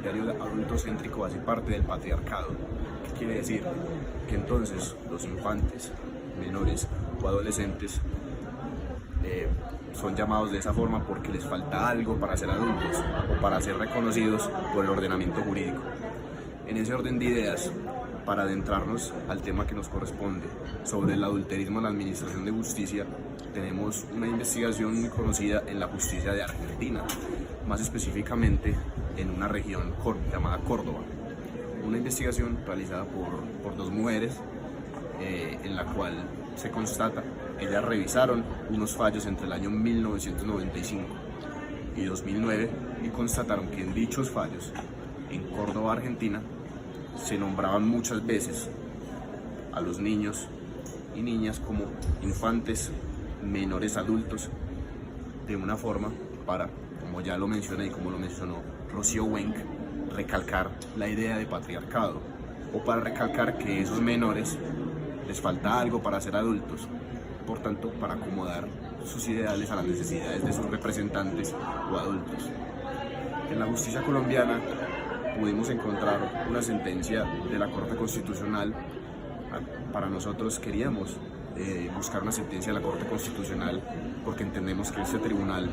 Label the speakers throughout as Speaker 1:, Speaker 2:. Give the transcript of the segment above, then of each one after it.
Speaker 1: ideario adultocéntrico hace parte del patriarcado. ¿Qué quiere decir? Que entonces los infantes, menores o adolescentes son llamados de esa forma porque les falta algo para ser adultos o para ser reconocidos por el ordenamiento jurídico. En ese orden de ideas, para adentrarnos al tema que nos corresponde sobre el adulterismo en la administración de justicia, tenemos una investigación muy conocida en la justicia de Argentina, más específicamente en una región llamada Córdoba. Una investigación realizada por dos mujeres en la cual se constata, ellas revisaron unos fallos entre el año 1995 y 2009 y constataron que en dichos fallos, en Córdoba, Argentina, se nombraban muchas veces a los niños y niñas como infantes, menores adultos, de una forma para, como ya lo mencioné y como lo mencionó Rocío Wenck, recalcar la idea de patriarcado, o para recalcar que esos menores les falta algo para ser adultos, por tanto para acomodar sus ideales a las necesidades de sus representantes o adultos. En la justicia colombiana pudimos encontrar una sentencia de la Corte Constitucional. Para nosotros queríamos buscar una sentencia de la Corte Constitucional porque entendemos que este tribunal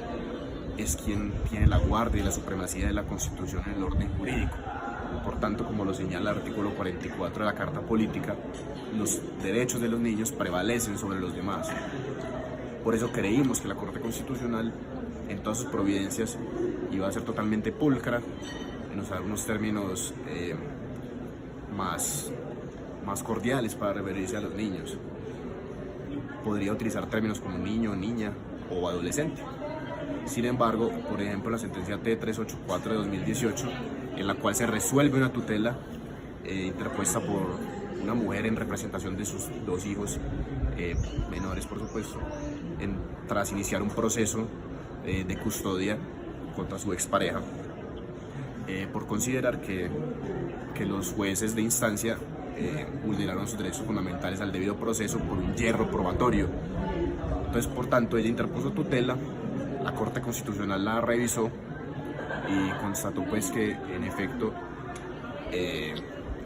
Speaker 1: es quien tiene la guardia y la supremacía de la Constitución en el orden jurídico. Por tanto, como lo señala el artículo 44 de la Carta Política, los derechos de los niños prevalecen sobre los demás. Por eso creímos que la Corte Constitucional, en todas sus providencias, iba a ser totalmente pulcra, en usar unos términos más cordiales para referirse a los niños. Podría utilizar términos como niño, niña o adolescente. Sin embargo, por ejemplo, la sentencia T384 de 2018, en la cual se resuelve una tutela interpuesta por una mujer en representación de sus dos hijos menores, por supuesto, tras iniciar un proceso de custodia contra su expareja, por considerar que los jueces de instancia vulneraron sus derechos fundamentales al debido proceso por un yerro probatorio. Entonces, por tanto, ella interpuso tutela, la Corte Constitucional la revisó y constató pues que en efecto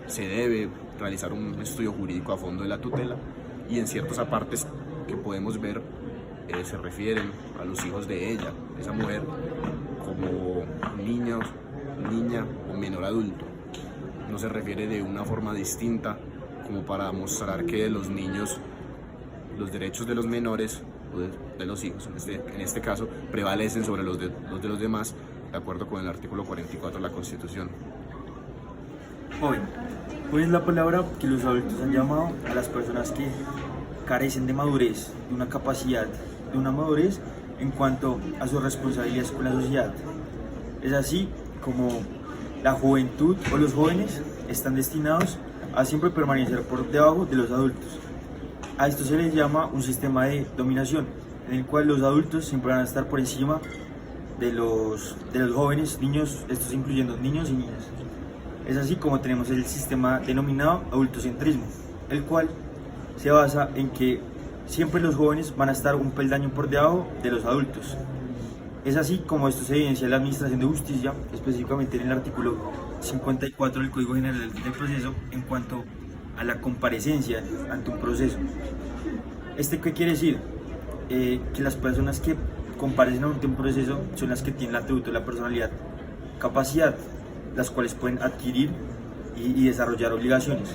Speaker 1: se debe realizar un estudio jurídico a fondo de la tutela, y en ciertos apartes que podemos ver se refieren a los hijos de ella, esa mujer, como niña o menor adulto. No se refiere de una forma distinta como para mostrar que los niños, los derechos de los menores o de los hijos en este caso, prevalecen sobre los de los demás, de acuerdo con el artículo 44 de la Constitución.
Speaker 2: Joven es la palabra que los adultos han llamado a las personas que carecen de madurez, de una capacidad, de una madurez en cuanto a sus responsabilidades con la sociedad. Es así como la juventud o los jóvenes están destinados a siempre permanecer por debajo de los adultos. A esto se les llama un sistema de dominación, en el cual los adultos siempre van a estar por encima de los jóvenes, niños, estos incluyendo niños y niñas. Es así como tenemos el sistema denominado adultocentrismo, el cual se basa en que siempre los jóvenes van a estar un peldaño por debajo de los adultos. Es así como esto se evidencia en la administración de justicia, específicamente en el artículo 54 del Código General del Proceso, en cuanto a la comparecencia ante un proceso. ¿Qué quiere decir? Que las personas que comparecen ante un proceso son las que tienen el atributo de la personalidad, capacidad, las cuales pueden adquirir y desarrollar obligaciones.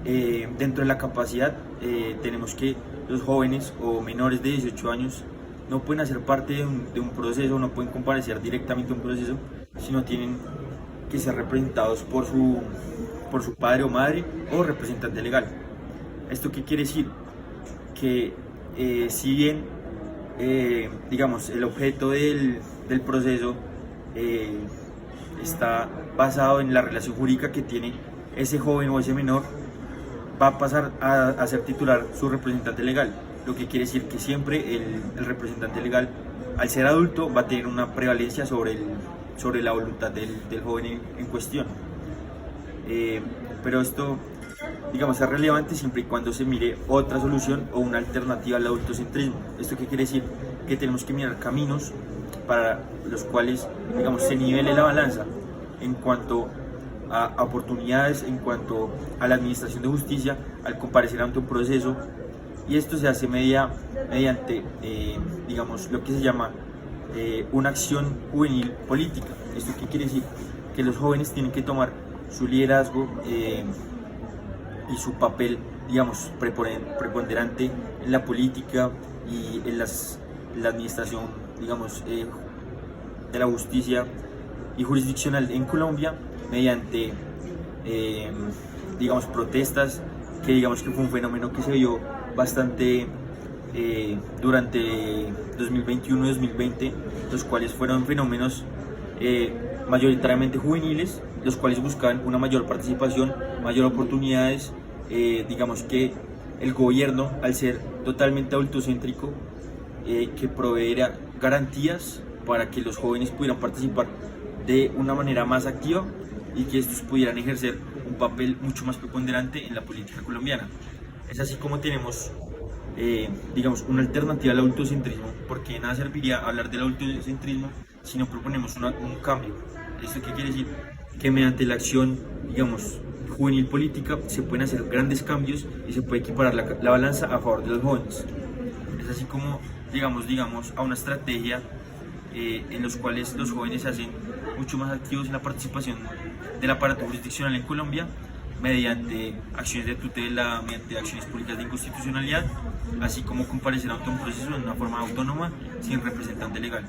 Speaker 2: Dentro de la capacidad tenemos que los jóvenes o menores de 18 años no pueden hacer parte de un proceso, no pueden comparecer directamente a un proceso, sino tienen que ser representados por su padre o madre o representante legal. ¿Esto qué quiere decir? Que si bien digamos el objeto del proceso está basado en la relación jurídica que tiene ese joven o ese menor, va a pasar a ser titular su representante legal, lo que quiere decir que siempre el representante legal, al ser adulto, va a tener una prevalencia sobre la voluntad del joven en cuestión. Pero esto, digamos, es relevante siempre y cuando se mire otra solución o una alternativa al adultocentrismo. ¿Esto qué quiere decir? Que tenemos que mirar caminos para los cuales, digamos, se nivele la balanza. en cuanto a oportunidades, en cuanto a la administración de justicia al comparecer ante un proceso, y esto se hace mediante digamos, lo que se llama una acción juvenil política. ¿Esto qué quiere decir? Que los jóvenes tienen que tomar su liderazgo y su papel, digamos, preponderante en la política y en la administración, digamos, de la justicia y jurisdiccional en Colombia, mediante, digamos, protestas, que digamos que fue un fenómeno que se vio bastante durante 2021 y 2020, los cuales fueron fenómenos mayoritariamente juveniles, los cuales buscaban una mayor participación, mayor oportunidades. Digamos que el gobierno, al ser totalmente adultocéntrico, que proveera garantías para que los jóvenes pudieran participar de una manera más activa y que estos pudieran ejercer un papel mucho más preponderante en la política colombiana. Es así como tenemos, digamos, una alternativa al adultocentrismo, porque nada serviría hablar del adultocentrismo si no proponemos un cambio. ¿Esto qué quiere decir? Que mediante la acción, digamos, juvenil política se pueden hacer grandes cambios y se puede equiparar la balanza a favor de los jóvenes. Es así como digamos a una estrategia en los cuales los jóvenes se hacen mucho más activos en la participación del aparato jurisdiccional en Colombia, mediante acciones de tutela, mediante acciones públicas de inconstitucionalidad, así como comparecer ante un proceso de una forma autónoma sin representante legal.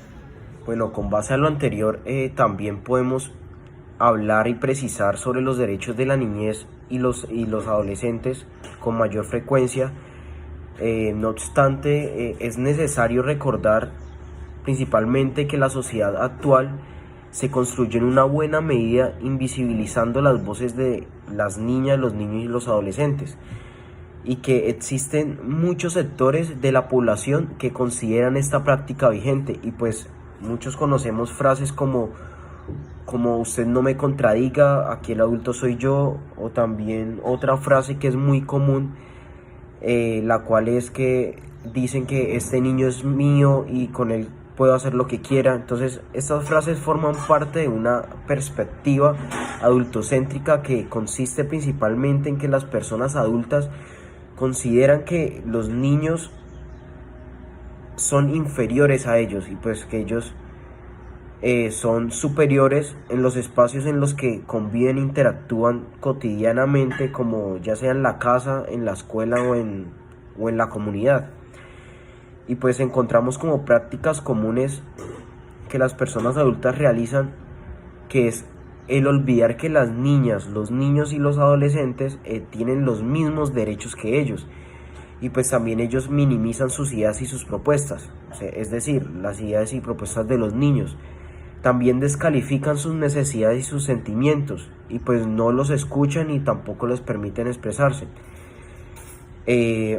Speaker 3: Bueno, con base a lo anterior, también podemos hablar y precisar sobre los derechos de la niñez y los adolescentes con mayor frecuencia. No obstante, es necesario recordar principalmente que la sociedad actual se construye en una buena medida invisibilizando las voces de las niñas, los niños y los adolescentes, y que existen muchos sectores de la población que consideran esta práctica vigente, y pues muchos conocemos frases como usted no me contradiga, aquí el adulto soy yo, o también otra frase que es muy común, la cual es que dicen que este niño es mío y con él puedo hacer lo que quiera. Entonces estas frases forman parte de una perspectiva adultocéntrica que consiste principalmente en que las personas adultas consideran que los niños son inferiores a ellos y pues que ellos son superiores en los espacios en los que conviven e interactúan cotidianamente, como ya sea en la casa, en la escuela o en la comunidad. Y pues encontramos como prácticas comunes que las personas adultas realizan, que es el olvidar que las niñas, los niños y los adolescentes tienen los mismos derechos que ellos, y pues también ellos minimizan sus ideas y sus propuestas, es decir, las ideas y propuestas de los niños. También descalifican sus necesidades y sus sentimientos, y pues no los escuchan y tampoco les permiten expresarse.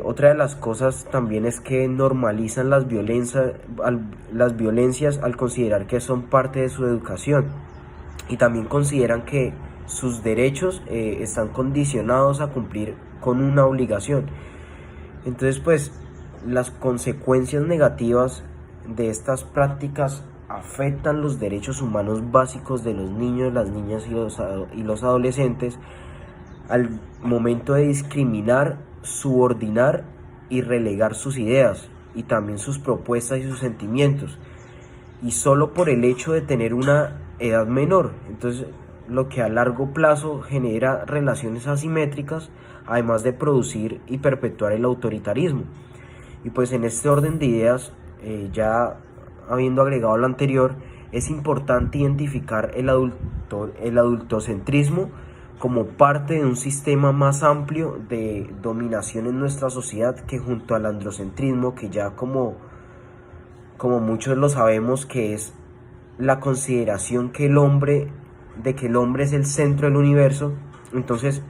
Speaker 3: Otra de las cosas también es que normalizan las violencias al considerar que son parte de su educación, y también consideran que sus derechos están condicionados a cumplir con una obligación. Entonces pues las consecuencias negativas de estas prácticas afectan los derechos humanos básicos de los niños, las niñas y los adolescentes al momento de discriminar, subordinar y relegar sus ideas y también sus propuestas y sus sentimientos, y solo por el hecho de tener una edad menor. Entonces lo que a largo plazo genera relaciones asimétricas, además de producir y perpetuar el autoritarismo. Y pues en este orden de ideas, ya habiendo agregado lo anterior, es importante identificar el adultocentrismo como parte de un sistema más amplio de dominación en nuestra sociedad, que junto al androcentrismo, que ya como muchos lo sabemos, que es la consideración que el hombre es el centro del universo. Entonces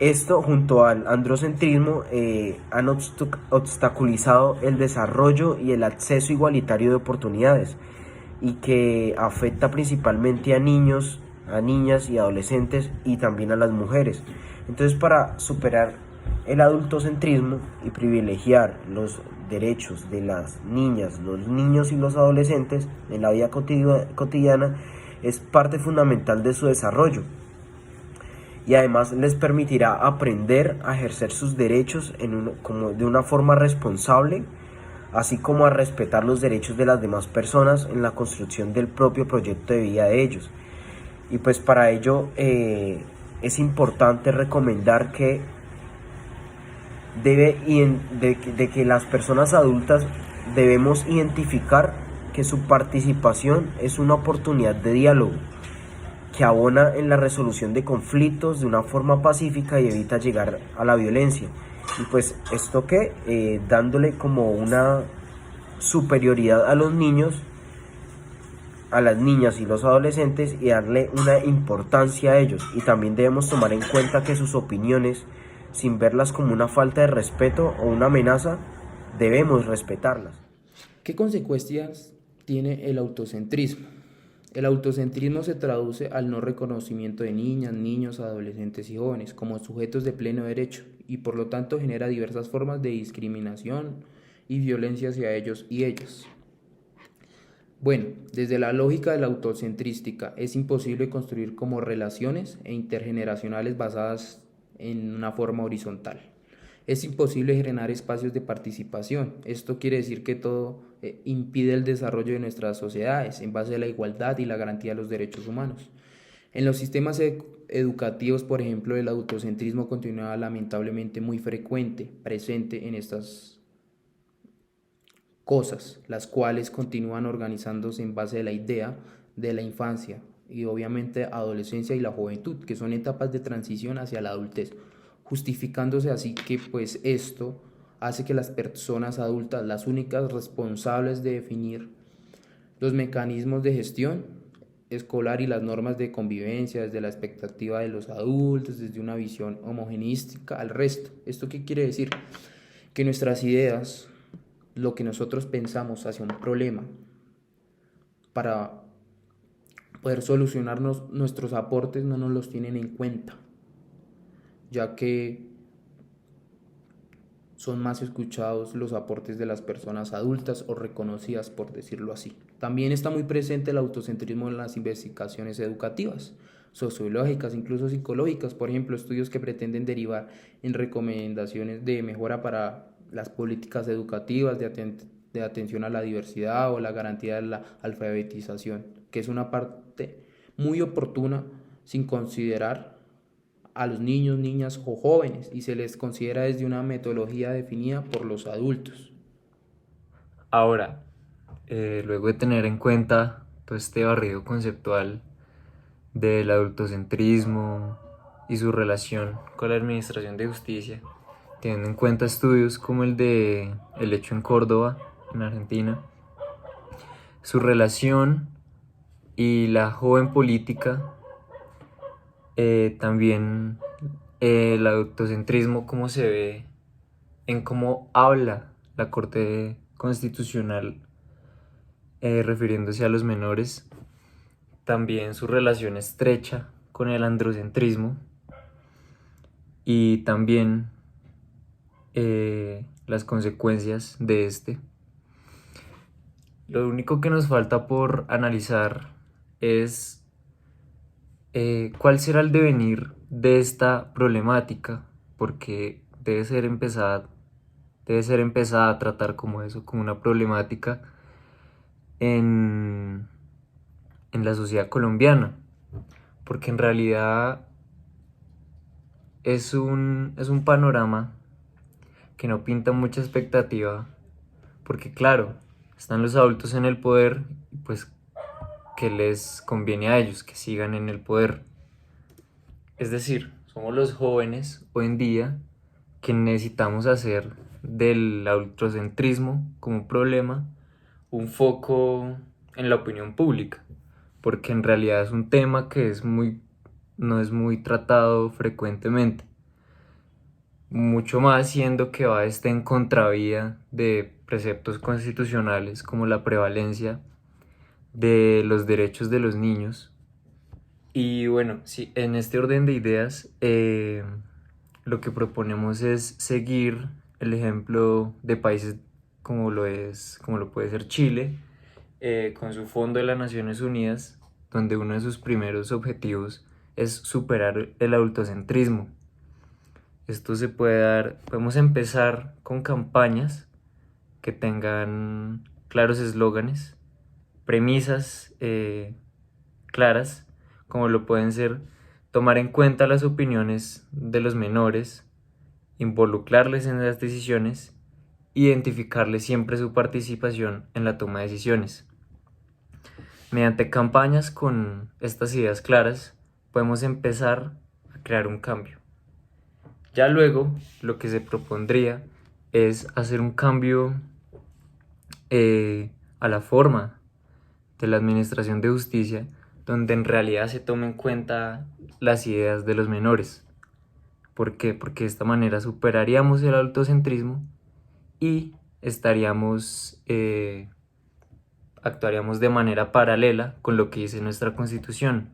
Speaker 3: esto junto al androcentrismo han obstaculizado el desarrollo y el acceso igualitario de oportunidades, y que afecta principalmente a niños, a niñas y adolescentes, y también a las mujeres. Entonces, para superar el adultocentrismo y privilegiar los derechos de las niñas, los niños y los adolescentes en la vida cotidiana, es parte fundamental de su desarrollo y además les permitirá aprender a ejercer sus derechos como de una forma responsable, así como a respetar los derechos de las demás personas en la construcción del propio proyecto de vida de ellos. Y pues para ello es importante recomendar que de que las personas adultas debemos identificar que su participación es una oportunidad de diálogo que abona en la resolución de conflictos de una forma pacífica y evita llegar a la violencia. Y pues esto que dándole como una superioridad a los niños, a las niñas y los adolescentes, y darle una importancia a ellos. Y también debemos tomar en cuenta que sus opiniones, sin verlas como una falta de respeto o una amenaza, debemos respetarlas.
Speaker 4: ¿Qué consecuencias tiene el autocentrismo? El autocentrismo se traduce al no reconocimiento de niñas, niños, adolescentes y jóvenes como sujetos de pleno derecho y por lo tanto genera diversas formas de discriminación y violencia hacia ellos y ellas. Bueno, desde la lógica de la autocentrística es imposible construir como relaciones intergeneracionales basadas en una forma horizontal. Es imposible generar espacios de participación. Esto quiere decir que todo impide el desarrollo de nuestras sociedades en base a la igualdad y la garantía de los derechos humanos. En los sistemas educativos, por ejemplo, el autocentrismo continúa lamentablemente muy frecuente, presente en estas cosas, las cuales continúan organizándose en base a la idea de la infancia y obviamente adolescencia y la juventud, que son etapas de transición hacia la adultez, justificándose así que pues esto hace que las personas adultas, las únicas responsables de definir los mecanismos de gestión escolar y las normas de convivencia desde la expectativa de los adultos, desde una visión homogeneística al resto. ¿Esto qué quiere decir? Que nuestras ideas, lo que nosotros pensamos hacia un problema, para poder solucionarnos nuestros aportes no nos los tienen en cuenta, ya que son más escuchados los aportes de las personas adultas o reconocidas, por decirlo así. También está muy presente el autocentrismo en las investigaciones educativas, sociológicas, incluso psicológicas, por ejemplo, estudios que pretenden derivar en recomendaciones de mejora para las políticas educativas, de atención a la diversidad o la garantía de la alfabetización, que es una parte muy oportuna sin considerar a los niños, niñas o jóvenes y se les considera desde una metodología definida por los adultos.
Speaker 5: Ahora, luego de tener en cuenta todo este barrido conceptual del adultocentrismo y su relación con la administración de justicia, teniendo en cuenta estudios como el hecho en Córdoba, en Argentina, su relación y la joven política, también el autocentrismo, cómo se ve en cómo habla la Corte Constitucional refiriéndose a los menores, también su relación estrecha con el androcentrismo y también las consecuencias de este. Lo único que nos falta por analizar es cuál será el devenir de esta problemática, porque debe ser empezada a tratar como eso, como una problemática en la sociedad colombiana, porque en realidad es un panorama que no pinta mucha expectativa, porque claro, están los adultos en el poder y pues que les conviene a ellos que sigan en el poder. Es decir, somos los jóvenes hoy en día que necesitamos hacer del adultocentrismo como problema un foco en la opinión pública, porque en realidad es un tema que no es muy tratado frecuentemente, mucho más siendo que va en contravía de preceptos constitucionales como la prevalencia de los derechos de los niños. Y bueno, sí, en este orden de ideas lo que proponemos es seguir el ejemplo de países como lo puede ser Chile, con su Fondo de las Naciones Unidas, donde uno de sus primeros objetivos es superar el adultocentrismo. Esto se puede dar, podemos empezar con campañas que tengan claros eslóganes, premisas claras, como lo pueden ser tomar en cuenta las opiniones de los menores, involucrarles en las decisiones, identificarles siempre su participación en la toma de decisiones. Mediante campañas con estas ideas claras, podemos empezar a crear un cambio. Ya luego, lo que se propondría es hacer un cambio a la forma de la administración de justicia, donde en realidad se tomen en cuenta las ideas de los menores. ¿Por qué? Porque de esta manera superaríamos el adultocentrismo y actuaríamos de manera paralela con lo que dice nuestra Constitución,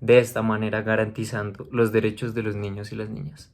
Speaker 5: de esta manera garantizando los derechos de los niños y las niñas.